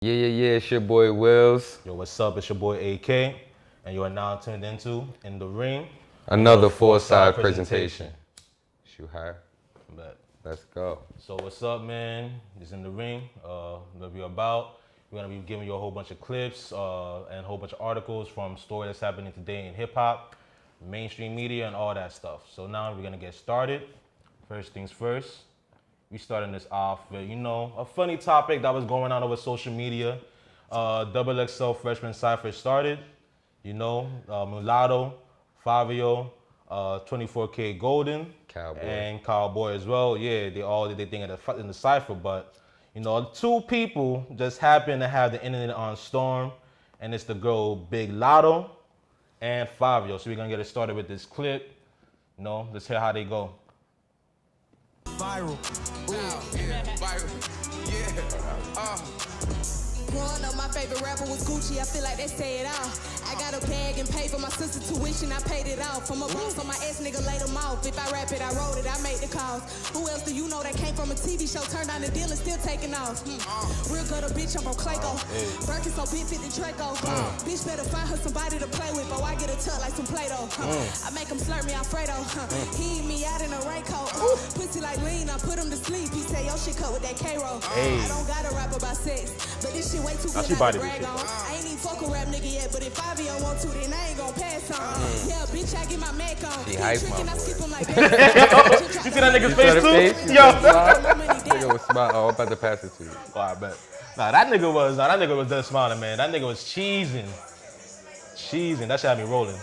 Yeah, it's your boy Willz. Yo, what's up? It's your boy AK, and you are now tuned into In the Ring. Another four-side presentation. Shoot high. Bet. Let's go. So what's up, man? It's In the Ring. What we're about. We're gonna be giving you a whole bunch of clips and a whole bunch of articles from stories that's happening today in hip hop, mainstream media, and all that stuff. So now we're gonna get started. First things first. We starting this off with, a funny topic that was going on over social media. XXL Freshmen Cypher started. Mulatto, Fabio, 24K Golden, Cowboy. and Cowboy as well. Yeah, they all did their thing in the Cypher, but two people just happened to have the internet on storm, and it's the girl Big Lotto and Fabio. So we're gonna get it started with this clip. Let's hear how they go. Viral. Viral. Growing up, my favorite rapper was Gucci. I feel like they say it all. I got a bag and paid for my sister's tuition. I paid it off. I'm a boss, so my ex nigga laid them off. If I rap it, I wrote it, I made the calls. Who else do you know that came from a TV show, turned on the deal and still taking off? Real good, a bitch, I'm from Clayco. Birkin so big, fit the Draco. Bitch better find her somebody to play with, or I get a tuck like some Play-Doh. I make him slurp me Alfredo. He eat me out in a raincoat. Pussy like lean, I put him to sleep. He say, yo, shit cut with that K-roll. I don't gotta rap about sex, but this shit way too good not to brag on. I ain't even fuck a rap nigga yet, but if Fabio want to, then I ain't gon' pass on. Yeah, bitch, I get my Mac on. He hype my I boy. skip him like that. You see that nigga's You face saw the too? face? Yo. Nigga was smart. Oh, I'm about to pass it to you. Oh, I bet. Nah, that nigga was done smiling, man. That nigga was cheesing. That shit had me rolling.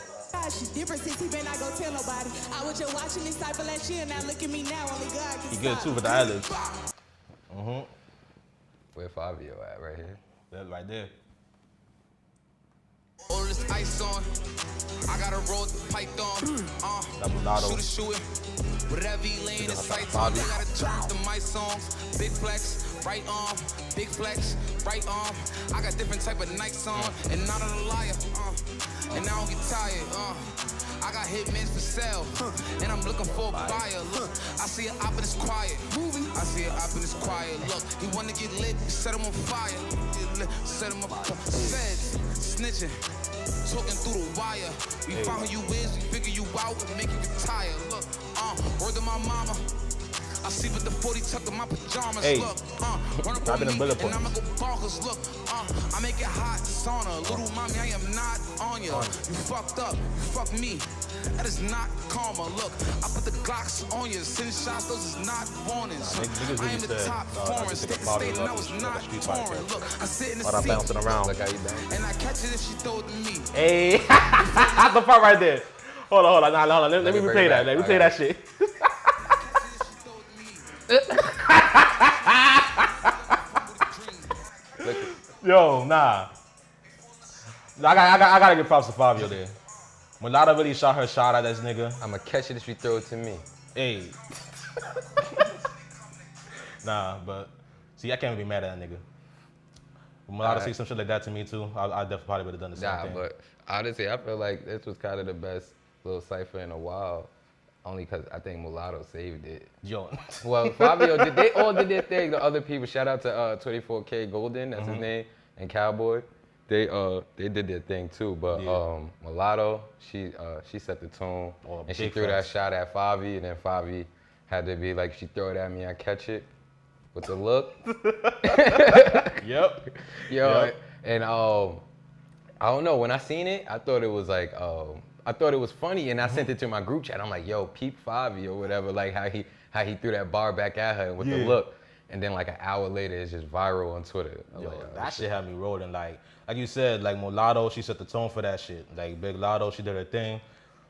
She different since he been not gon' tell nobody. I was just watching this type of last year, now look at me now, only God can He good stop. too with the eyelids. Where Fabio at? Right here. That right there. All this ice on. I got a roll with the python. That mulatto. Shoot it. Whatever he laying his sights on. I gotta turn the my songs. Big flex, right arm. Big flex, right arm. I got different type of nights on, and not a liar. And I don't get tired. I got hitmen for sale, and I'm looking for a buyer. Look, I see an op and it's quiet. I see an op and it's quiet. Look, he wanna get lit, set him on fire. Get lit, set him on fire. Feds, snitching, talking through the wire. We found who you is, we figure you out and make you retire. Look, word to my mama. I see with the 40 tucked in my pajamas. Hey. Look, run up I've on been in me, bullet and I'ma points. go bonkers. Look, I make it hot, sauna. Little mommy, I am not on you. You fucked up, you fucked me. That is not karma. Look, I put the Glocks on you. Send shots, those is not warnings. niggas I am really the said, top no, foreign. that's State just to a state, and I bottle was of not Street Fighter. touring. Look, I sit in the All that seat, bouncing around. Look how you bang. and I catch it if she throw it to me. Hey, that's the part right there. Hold on. Nah, hold on. Let me Let me replay bring it that. back. Let me I play got that shit. Yo, nah. I gotta give props to Fabio there. Mulatto really shot her shot at this nigga. I'ma catch it if you throw it to me. Hey. Nah, but see, I can't be mad at that nigga. Mulatto Alright. say some shit like that to me too. I definitely probably would have done the same Nah, thing. but honestly, I feel like this was kind of the best little cipher in a while. Only because I think Mulatto saved it. Yo, Well, Fabio, they all did their thing. The other people, shout out to 24K Golden, that's his name, and Cowboy. They did their thing too. But Yeah. Mulatto, she set the tone, Oh, and she big threw that facts. shot at Favi, and then Favi had to be like, she throw it at me, I catch it with the look. yep. Yo, Yep. and I don't know. When I seen it, I thought it was like, I thought it was funny, and I sent it to my group chat. I'm like, yo, peep Favi or whatever, like how he threw that bar back at her with the Yeah. look, and then like an hour later, it's just viral on Twitter. I'm Yo, like, oh, that shit had me rolling. Like you said, like Mulatto, she set the tone for that shit. Like Big Lotto, she did her thing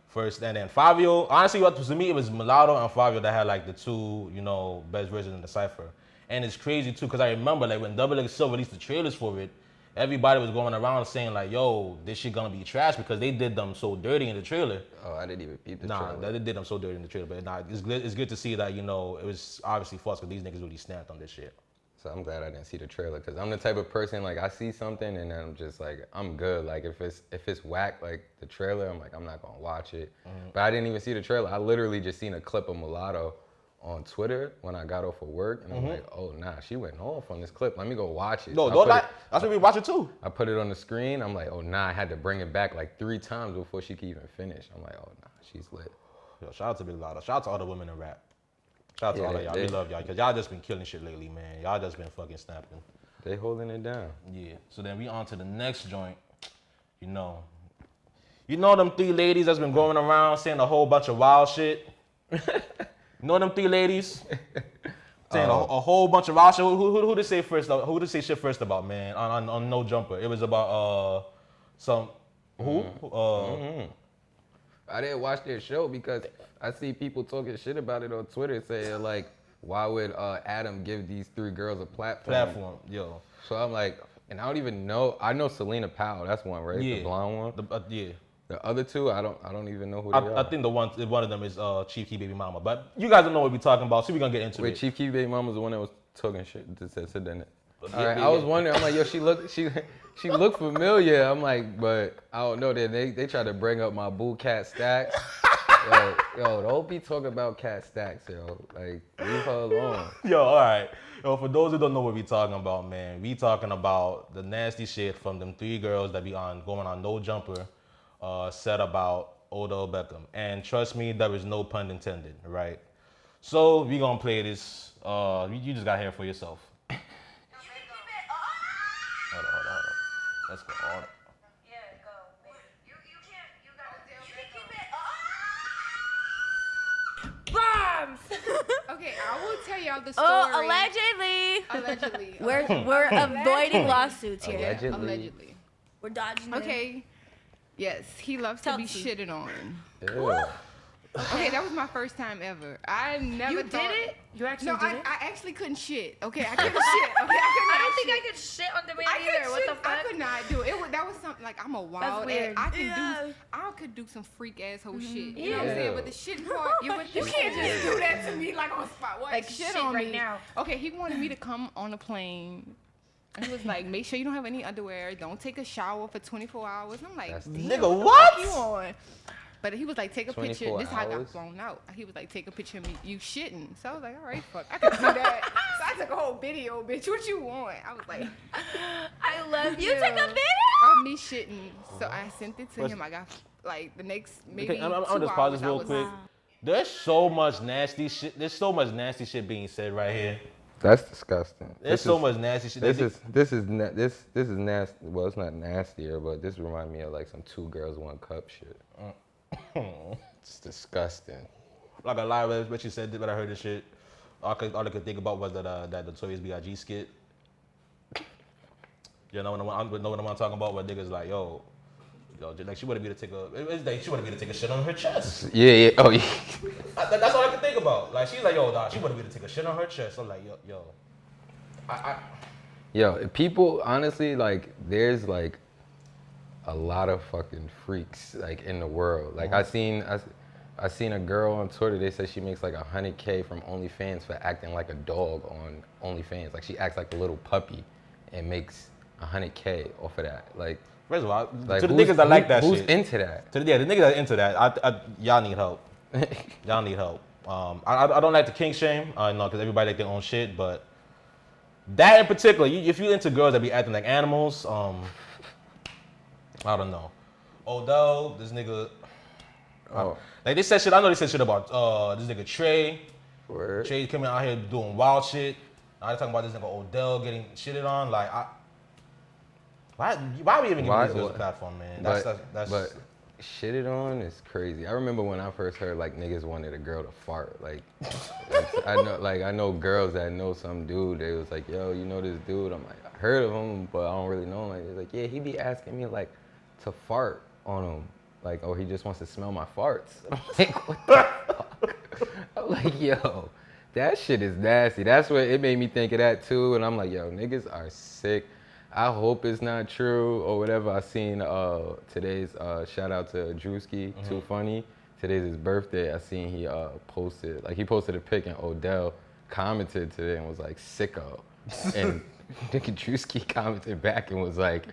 first, and then Fabio. Honestly, what to me it was Mulatto and Fabio that had like the two, best versions in the cipher. And it's crazy too, cause I remember like when XXL released the trailers for it, everybody was going around saying like, "Yo, this shit gonna be trash," because they did them so dirty in the trailer. Oh, I didn't even peep the Nah, trailer. they did them so dirty in the trailer. But nah, it's good to see that it was obviously false because these niggas really snapped on this shit. So I'm glad I didn't see the trailer, because I'm the type of person, like, I see something and then I'm just like, I'm good. Like if it's whack, like the trailer, I'm like, I'm not gonna watch it. But I didn't even see the trailer. I literally just seen a clip of Mulatto on Twitter when I got off of work, and I'm like, oh nah, she went off on this clip. Let me go watch it. No, So don't lie. That's what we watch it too. I put it on the screen. I'm like, oh nah, I had to bring it back like 3 times before she could even finish. I'm like, oh nah, she's lit. Yo, shout out to Big Lotta. Shout out to all the women in rap. Shout out to all of y'all. We love y'all because y'all just been killing shit lately, man. Y'all just been fucking snapping. They holding it down. Yeah. So then we on to the next joint. You know them 3 ladies that's been going around saying a whole bunch of wild shit. You know them 3 ladies saying a whole bunch of wild shit. Who did say first? Who did say shit first about, man? On No Jumper. It was about some who? I didn't watch their show because I see people talking shit about it on Twitter saying like, why would Adam give these 3 girls a platform? Yo. So I'm like, and I don't even know. I know Selena Powell. That's one, right? Yeah. The blonde one. Yeah. The other 2, I don't even know who they are. I think one of them is Chief Keef Baby Mama. But you guys don't know what we're talking about, so we're gonna get into it. Wait, Chief Keef Baby Mama was the one that was talking shit. That said that. All right, yeah, I was wondering. I'm like, yo, she looked familiar. I'm like, but I don't know. They try to bring up my boo Cat Stacks. Yo, don't be talking about Cat Stacks, yo. Like, leave her alone. Yo, all right. Yo, for those who don't know what we talking about, man, we talking about the nasty shit from them 3 girls that be going on No Jumper, said about Odell Beckham. And trust me, there is no pun intended, right? So we gonna play this. You just got to hear it for yourself. Hold on. Let's go. Bombs! Okay, I will tell y'all the story. Oh, allegedly. We're avoiding lawsuits here. Allegedly. We're dodging it. Okay. Yes, he loves to be shitted on. Ew. Okay, that was my first time ever. I never You thought... did it? You actually No, did it? I actually couldn't shit. Okay, I couldn't shit. Okay, I don't think I could shit on demand I either. What the fuck? I could not do it. That was something like I'm a wild weird. ass. I could do some freak asshole shit. You know what I'm Yeah. saying? But the shit part, you can't just do that to me like on spot. What? Like shit on me right now. Okay, he wanted me to come on a plane. And he was like, make sure you don't have any underwear. Don't take a shower for 24 hours. I'm like, damn, Nigga, what? The fuck you on? But he was like, take a picture. 24 This is how I got hours? thrown out. He was like, take a picture of me, you shitting. So I was like, all right, fuck, I can do that. So I took a whole video, bitch. What you want? I was like, I love you. You took a video? of me shitting. So I sent it to him. I got like the next maybe Okay, I'm 2 just pause hours. this real quick. There's so much nasty shit. There's so much nasty shit being said right here. That's disgusting. There's so much nasty shit. This is nasty. Well, it's not nastier, but this reminds me of like some 2 girls, 1 cup shit. It's disgusting. Like a lot of what you said, but I heard this shit. All I could think about was that Notorious B.I.G. skit. You know what I'm talking about? Where niggas like, yo, like she wanted me to take she wanted me to take a shit on her chest. Yeah. Oh yeah. That's all I could think about. Like she's like, yo, dog, she wanted me to take a shit on her chest. I'm like, yo. Yo, people honestly like, there's like a lot of fucking freaks like in the world. Like I seen a girl on Twitter. They said she makes like $100K from OnlyFans for acting like a dog on OnlyFans. Like she acts like a little puppy and makes $100K off of that. Like, first of all, like to the niggas that like that who's shit. Who's into that? The niggas that into that, y'all need help. Y'all need help. I don't like to kink shame, no, because everybody like their own shit, but that in particular, if you into girls that be acting like animals, I don't know. Odell, this nigga. Like they said shit. I know they said shit about this nigga Trey. Word. Trey coming out here doing wild shit. Now they talking about this nigga Odell getting shitted on. Like, why we even giving these girls a platform, man? But shitted on is crazy. I remember when I first heard like niggas wanted a girl to fart. Like, I know girls that know some dude. They was like, yo, you know this dude? I'm like, I heard of him, but I don't really know him. Like, they're like, yeah, he be asking me like to fart on him. Like, oh, he just wants to smell my farts. I'm like, what the fuck? I'm like, yo, that shit is nasty. That's what it made me think of that too. And I'm like, yo, niggas are sick. I hope it's not true or whatever. I seen today's shout out to Drewski, Too Funny. Today's his birthday. I seen he posted a pic and Odell commented today and was like, sicko. And nigga Drewski commented back and was like,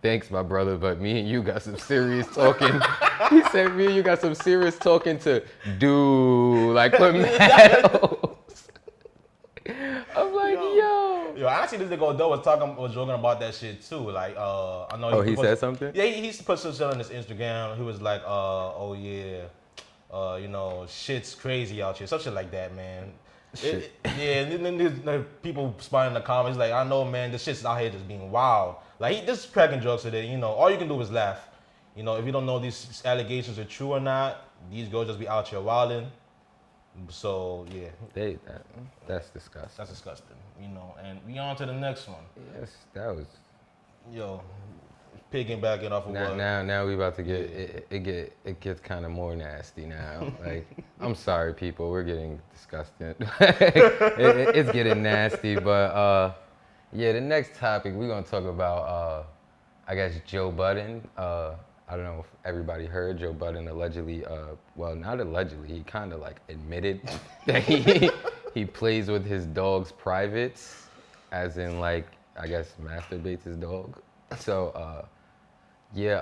thanks, my brother, but me and you got some serious talking. He said, me and you got some serious talking to do. Like, put mad. Yo, actually, this nigga Odell was joking about that shit too. Like, I know. Oh, he said something? Yeah, he used to put some shit on his Instagram. He was like, oh yeah, you know, shit's crazy out here. Some shit like that, man. Yeah, and then there's people spotting in the comments like, I know, man, this shit's out here just being wild. Like, he just cracking jokes with it. You know, all you can do is laugh. You know, if you don't know these allegations are true or not, these girls just be out here wilding. So yeah, that's disgusting. that's disgusting. You know, and we on to the next one. Yes, that was. Yo, piggybacking off of what? Now we about to get it gets kind of more nasty now. Like, I'm sorry, people, we're getting disgusting. It's getting nasty, but yeah, the next topic we're gonna talk about, I guess Joe Budden. I don't know if everybody heard Joe Budden allegedly, well, not allegedly, he kind of like admitted that he plays with his dog's privates, as in like, I guess masturbates his dog. So, yeah,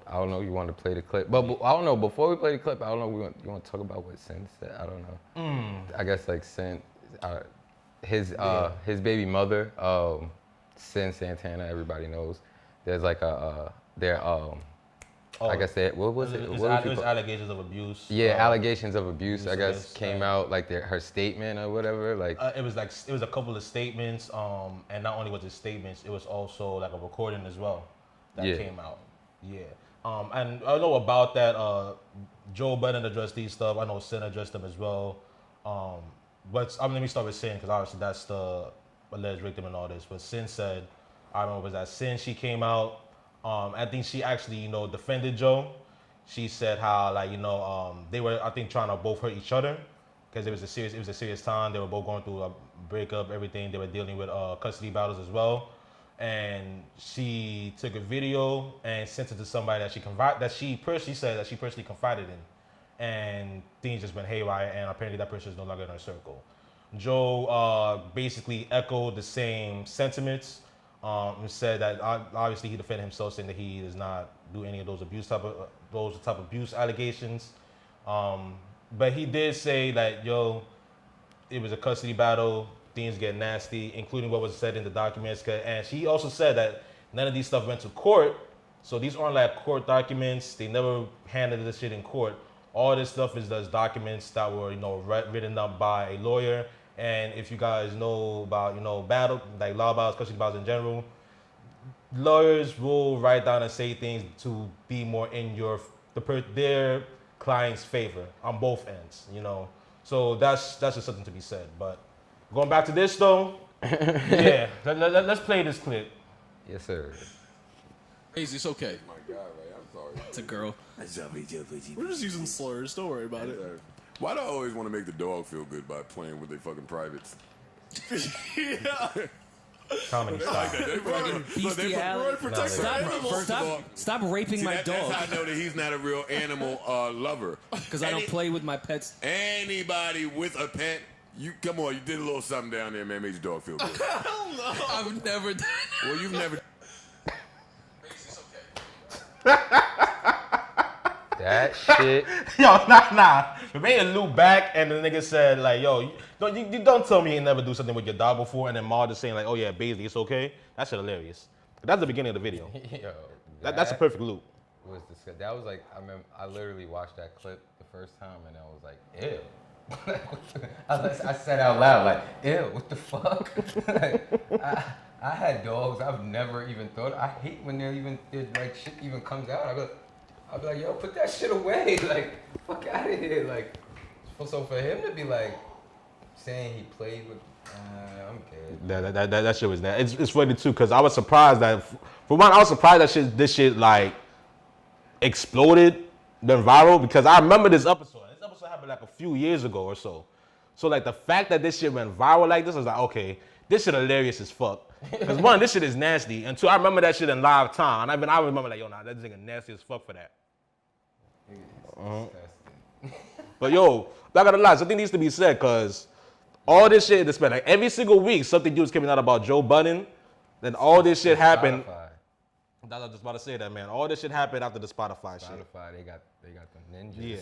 I don't know, you want to play the clip? But I don't know, before we play the clip, I don't know, you want to talk about what Sin said? I don't know. I guess like Sin, his baby mother, Sin Santana, everybody knows. There's like I guess what was it? It was allegations of abuse. Yeah, allegations of abuse. I guess came out like her statement or whatever. Like it was a couple of statements. And not only was it statements, it was also like a recording as well that came out. Yeah. And I know about that. Joe Budden addressed these stuff. I know Sin addressed them as well. But let me start with Sin because obviously that's the alleged victim in all this. But Sin said, I remember was that Sin. She came out. I think she actually, defended Joe. She said how, like, they were, I think, trying to both hurt each other because it was a serious time. They were both going through a breakup, everything. They were dealing with custody battles as well. And she took a video and sent it to somebody that she personally said that she personally confided in. And things just went haywire, and apparently that person is no longer in her circle. Joe basically echoed the same sentiments. Said that obviously he defended himself, saying that he does not do any of those type of abuse allegations. But he did say that it was a custody battle, things get nasty, including what was said in the documents. And she also said that none of these stuff went to court, so these aren't like court documents. They never handled this shit in court. All this stuff is those documents that were written up by a lawyer. And if you guys know about, battle, like law battles, custody battles in general, lawyers will write down and say things to be more in their client's favor on both ends, So that's just something to be said. But going back to this though, yeah, let's play this clip. Yes, sir. Crazy, it's okay. Oh my God, right? I'm sorry. It's a girl. We're just using slurs. Don't worry about it. Why do I always want to make the dog feel good by playing with their fucking privates? Yeah. Comedy style. Stop raping my dog. That's how I know that he's not a real animal lover. Because I don't play with my pets. Anybody with a pet, you did a little something down there, man, made your dog feel good. Hell no. I've never done it. Well, you've never. It's okay. That shit. Yo, nah. We made a loop back, and the nigga said, like, yo, you don't tell me you never do something with your dog before, and then Ma just saying, like, oh yeah, basically, it's okay. That shit hilarious. That's the beginning of the video. Yo, That's a perfect loop. That was like, I remember, I literally watched that clip the first time, and I was like, ew. I said out loud, like, ew, what the fuck? Like, I had dogs, I've never even thought, I hate when shit even comes out. I'll be like, yo, put that shit away. Like, fuck out of here. Like, so for him to be like, saying he played with, I'm good. That shit was that. It's funny too, because I was surprised that, for one, this shit like exploded, went viral, because I remember this episode. This episode happened like a few years ago or so. So like the fact that this shit went viral like this, I was like, okay, this shit hilarious as fuck. Because one, this shit is nasty, and two, I remember that shit in live time, and I remember like, yo, nah, that nigga nasty as fuck for that. But yo, not gonna lie, something needs to be said, because all this shit that's been like every single week something new is coming out about Joe Budden. Then all this shit happened. I was just about to say that, man. All this shit happened after the Spotify shit. They got them ninjas. Yeah.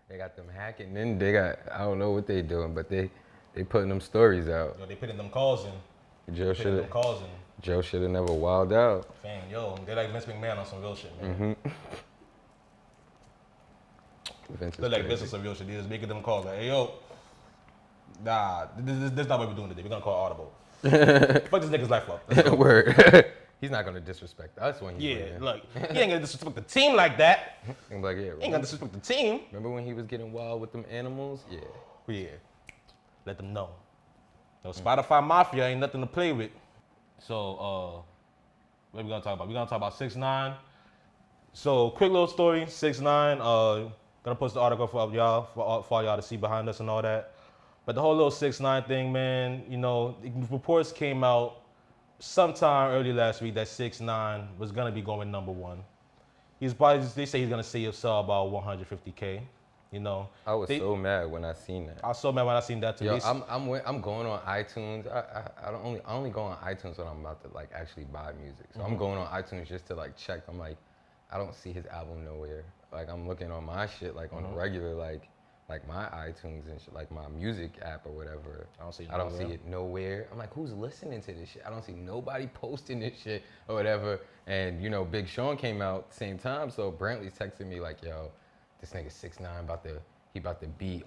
They got them hacking. Then I don't know what they doing, but they putting them stories out. Yo, they putting them calls in. Joe Picking them should calls and Joe should have never wilded out. fam, yo, they're like Vince McMahon on some real shit, man. Vince is They're like crazy. Vince on some real shit. They're just making them calls like, hey, yo, nah, this is not what we're doing today. We're gonna call Audible. Fuck this nigga's life up. Let's go. Word. He's not gonna disrespect us when he's Yeah, winning. look, he ain't gonna disrespect the team like that. I'm like, yeah. He ain't gonna disrespect the team. Remember when he was getting wild with them animals? Yeah. Yeah, let them know. No, Spotify Mafia ain't nothing to play with. So, what are we gonna talk about? We're gonna talk about 6ix9ine. So, quick little story. 6ix9ine. Gonna post the article for y'all, for all y'all to see behind us and all that. But the whole little 6ix9ine thing, man. You know, reports came out sometime early last week that 6ix9ine was gonna be going #1. They say he's gonna sell about 150K. You know, I was so mad when I seen that. I was so mad when I seen that too. Yo, I'm going on iTunes. I only go on iTunes when I'm about to like actually buy music. So I'm going on iTunes just to like check. I'm like, I don't see his album nowhere. Like I'm looking on my shit like on a regular like my iTunes and shit, like my music app or whatever. I don't see it nowhere. I'm like, who's listening to this shit? I don't see nobody posting this shit or whatever. And you know, Big Sean came out same time. So Brantley's texting me like, yo, this nigga 6ix9ine about to beat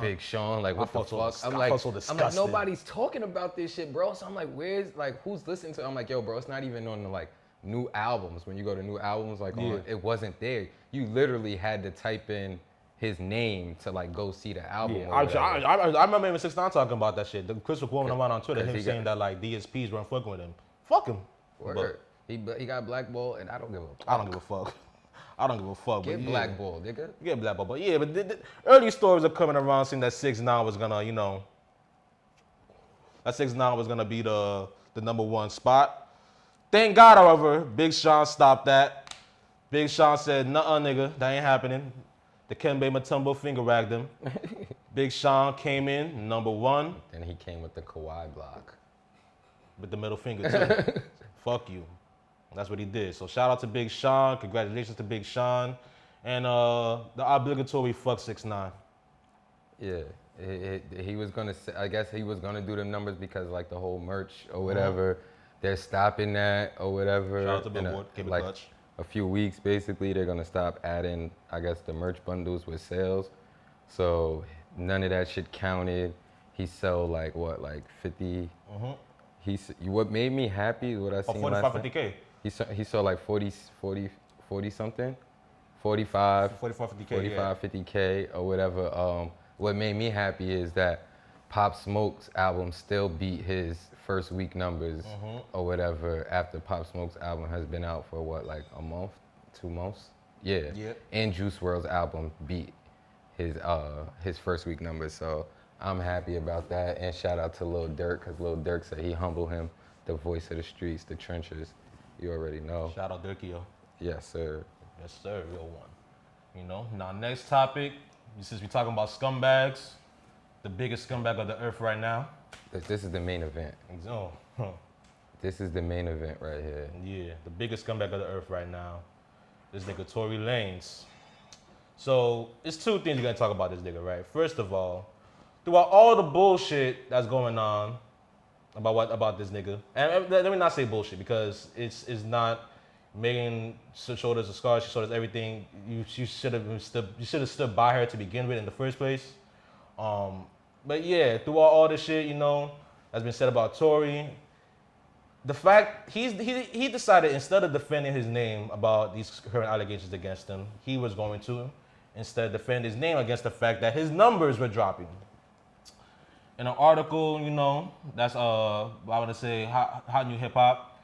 Big Sean. Like what the fuck? I'm like nobody's talking about this shit, bro. So I'm like, who's listening to? I'm like, yo, bro, it's not even on the like new albums. When you go to new albums, like it wasn't there. You literally had to type in his name to like go see the album. Yeah, I remember even 6ix9ine talking about that shit. Chris was quoting him out on Twitter, him saying that like DSPs weren't fucking with him. Fuck him. Word. He got blackballed, and I don't give a fuck. I don't give a fuck. I don't give a fuck. Get blackballed, nigga. Get blackballed. But yeah, but the early stories are coming around saying that 6ix9ine was gonna, you know, that 6ix9ine was gonna be the #1 spot. Thank God, however, Big Sean stopped that. Big Sean said, nuh-uh, nigga, that ain't happening. The Kembe Mutombo finger wagged him. Big Sean came in #1. And he came with the Kawhi block. With the middle finger, too. Fuck you. That's what he did. So shout out to Big Sean. Congratulations to Big Sean. And the obligatory fuck 6ix9ine. Yeah. He was gonna say, I guess he was gonna do them numbers because like the whole merch or whatever, they're stopping that or whatever. Shout out to Billboard. Keep it like clutch. a few weeks basically, they're gonna stop adding, I guess, the merch bundles with sales. So none of that shit counted. He sold like what, like 50. What made me is what I seen 45, last night. 50K. He sold like 40 something, 45, 50K, 45, 50K or whatever. What made me happy is that Pop Smoke's album still beat his first week numbers or whatever after Pop Smoke's album has been out for what, like a month, 2 months? Yeah. And Juice WRLD's album beat his first week numbers. So I'm happy about that. And shout out to Lil Durk, because Lil Durk said he humbled him, the voice of the streets, the trenches. You already know. Shout out Durkio. Yes, sir. Yes, sir. Real one. You know, now next topic, since we're talking about scumbags, the biggest scumbag of the earth right now. This is the main event. Oh, This is the main event right here. yeah, the biggest scumbag of the earth right now. This nigga Tory Lanez. So, it's two things you gotta talk about this nigga, right? First of all, throughout all the bullshit that's going on about this nigga, and let me not say bullshit because it's not Megan showed us the scars, she showed us everything. You should have stood by her to begin with in the first place. But yeah, throughout all this shit, you know, that's been said about Tory, the fact he decided instead of defending his name about these current allegations against him, he was going to instead defend his name against the fact that his numbers were dropping. In an article, you know, that's I want to say Hot New Hip Hop,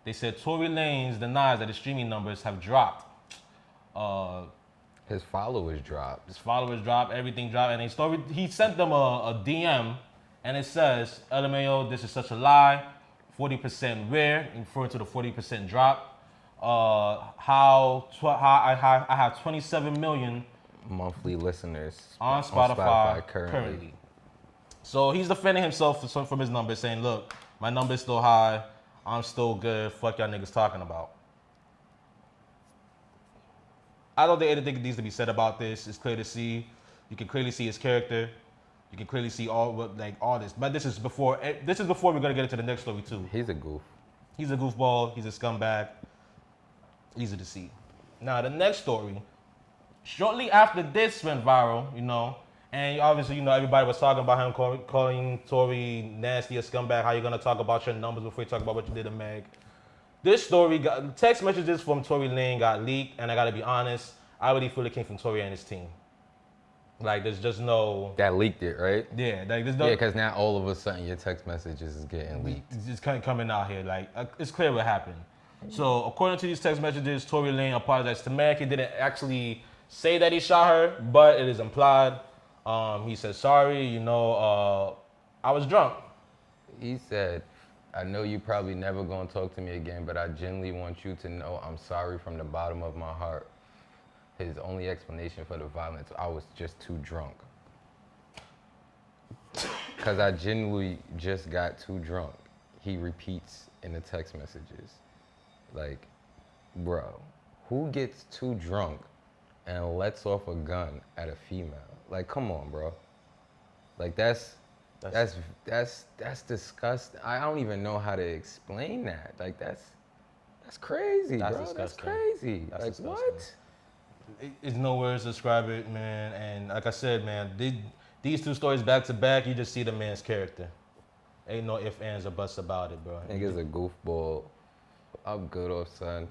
they said Tory Lanez denies that his streaming numbers have dropped. His followers dropped. Everything dropped, and he sent them a DM, and it says, LMAO, this is such a lie, 40% rare, referring to the 40% drop. How I have 27 million monthly listeners on Spotify currently. So he's defending himself from his numbers, saying, look, my number's still high, I'm still good, fuck y'all niggas talking about. I don't think anything needs to be said about this. It's clear to see. You can clearly see his character. You can clearly see all this. But this is before we're gonna get into the next story too. He's a goof. He's a goofball. He's a scumbag. Easy to see. Now the next story. Shortly after this went viral, you know, and obviously, you know, everybody was talking about him calling Tory nasty, a scumbag. How you gonna talk about your numbers before you talk about what you did to Meg? This story got text messages from Tory Lane got leaked, and I gotta be honest, I really feel it came from Tory and his team. Like, there's just no. That leaked it, right? Yeah, like there's no. Yeah, because now all of a sudden your text messages is getting leaked. It's just kind of coming out here. Like, it's clear what happened. So, according to these text messages, Tory Lane apologized to Meg. He didn't actually say that he shot her, but it is implied. He said, sorry, you know, I was drunk. He said, I know you probably never gonna talk to me again, but I genuinely want you to know I'm sorry from the bottom of my heart. His only explanation for the violence, I was just too drunk. Cause I genuinely just got too drunk. He repeats in the text messages. Like, bro, who gets too drunk and lets off a gun at a female? Like, come on, bro. Like, that's disgusting. I don't even know how to explain that. Like, that's crazy, bro. Disgusting. That's crazy. That's like, disgusting. what? It's no words to describe it, man. And like I said, man, these two stories back to back, you just see the man's character. Ain't no ifs, ands, or buts about it, bro. Nigga's a goofball. I'm good off, son.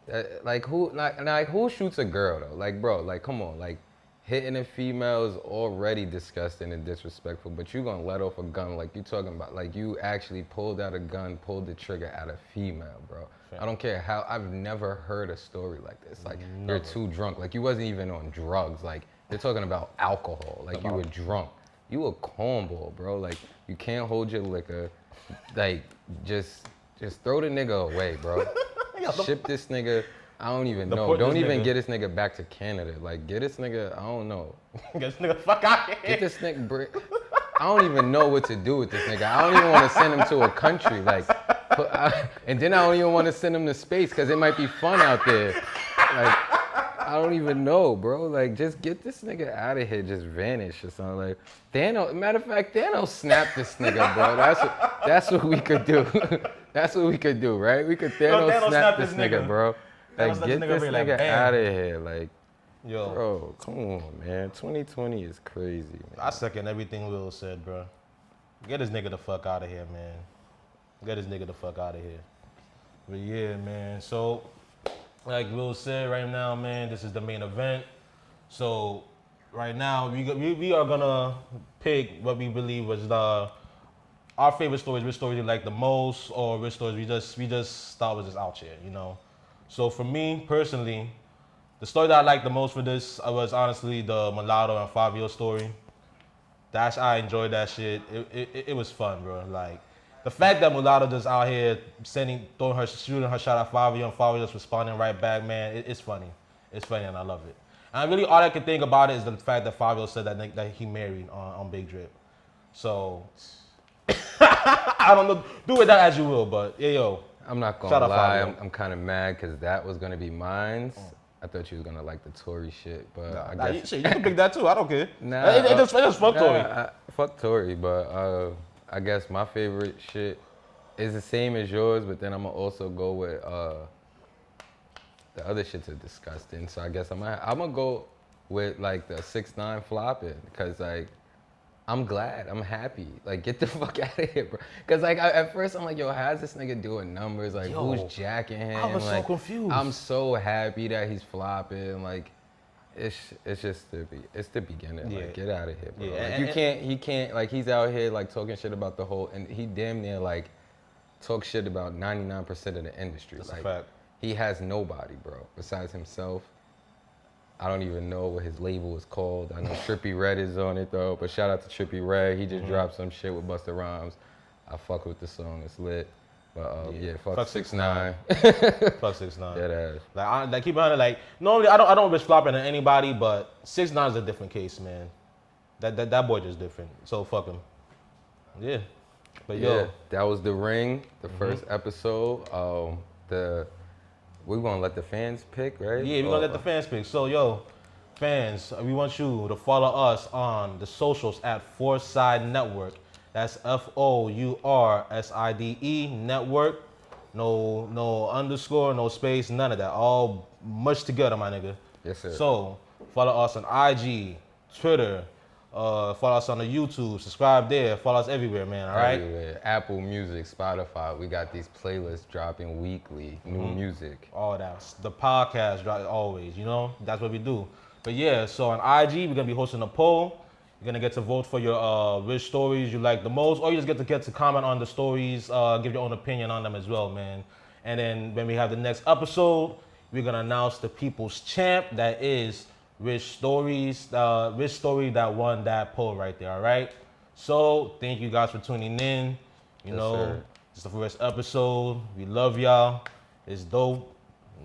Who shoots a girl though? Like, bro, like, come on, like, hitting a female is already disgusting and disrespectful, but you gonna let off a gun like you talking about, like you actually pulled out a gun, pulled the trigger at a female, bro. I don't care how, I've never heard a story like this. Like, you're too drunk. Like, you wasn't even on drugs. Like, they're talking about alcohol. Like, you were drunk. You a cornball, bro. Like, you can't hold your liquor. Like, just throw the nigga away, bro. Ship this nigga. I don't even know. Don't even get this nigga back to Canada. Like, get this nigga, I don't know. Get this nigga fuck out here. Get this nigga, I don't even know what to do with this nigga. I don't even want to send him to a country. Like, and then I don't even want to send him to space because it might be fun out there. Like, I don't even know, bro. Like, just get this nigga out of here. Just vanish or something. Like, Thanos, matter of fact, Thanos snapped this nigga, bro. That's what we could do. That's what we could do, right? We could Thanos snap this nigga, bro. Like, get this nigga out of here. Like, yo, bro, come on, man. 2020 is crazy, man. I second everything Will said, bro. Get this nigga the fuck out of here, man. Get this nigga the fuck out of here. But yeah, man. So, like Will said, right now, man, this is the main event. So, right now, we are gonna pick what we believe was our favorite stories, which stories we like the most, or which stories we just thought was just out here, you know. So for me personally, the story that I liked the most for this was honestly the Mulatto and Fabio story. I enjoyed that shit. It was fun, bro. Like, the fact that Mulatto just out here shooting her shot at Fabio, and Fabio just responding right back, man, it's funny. It's funny and I love it. And really all I can think about it is the fact that Fabio said that he married on Big Drip. So, I don't know, do with that as you will, but yeah, yo. I'm not gonna lie, I'm kind of mad because that was gonna be mine. I thought you was gonna like the Tory shit, but I guess you can pick that too. I don't care. Nah, it just fuck Tory. Fuck Tory, but I guess my favorite shit is the same as yours, but then I'm gonna also go with the other shits are disgusting. So I guess I'm gonna go with like the 6ix9ine flopping, because like, I'm glad, I'm happy. Like, get the fuck out of here, bro. Cause like at first I'm like, yo, how's this nigga doing numbers? Like, who's jacking him? I was like, so confused. I'm so happy that he's flopping. Like, it's just the beginning. Yeah. Like, get out of here, bro. Yeah. Like, he can't, like, he's out here like talking shit about the whole, and he damn near like talk shit about 99% of the industry. That's like, a fact. He has nobody, bro, besides himself. I don't even know what his label is called. I know Trippie Redd is on it though, but shout out to Trippie Redd. He just dropped some shit with Busta Rhymes. I fuck with the song, it's lit. But yeah, fuck 6ix9ine. Fuck 6ix9ine. Dead ass. Like keep it on it. Like, normally I don't wish flopping to anybody, but 6ix9ine is a different case, man. That boy just different. So fuck him. Yeah. But yeah, yo, that was The Ring, the first episode. We're gonna let the fans pick, right? Yeah, we're gonna let the fans pick. So yo, fans, we want you to follow us on the socials at Fourside Network. That's FOURSIDE Network. No underscore, no space, none of that. All much together, my nigga. Yes, sir. So follow us on IG, Twitter. Follow us on the YouTube. Subscribe there. Follow us everywhere, man. All right. Everywhere. Apple Music, Spotify. We got these playlists dropping weekly. New music. All that. The podcast drop always. You know, that's what we do. But yeah, so on IG, we're gonna be hosting a poll. You're gonna get to vote for your which stories you like the most, or you just get to comment on the stories, give your own opinion on them as well, man. And then when we have the next episode, we're gonna announce the people's champ. That is which story that won that poll right there. All right. So thank you guys for tuning in. You know, sir. it's the first episode. We love y'all. It's dope.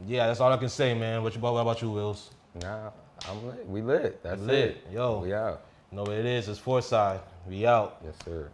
Yeah, that's all I can say, man. What about you, Willz? Nah, I'm lit. We lit. That's Lit. it. Yo. We out. You know what it is? It's Fourside. We out. Yes, sir.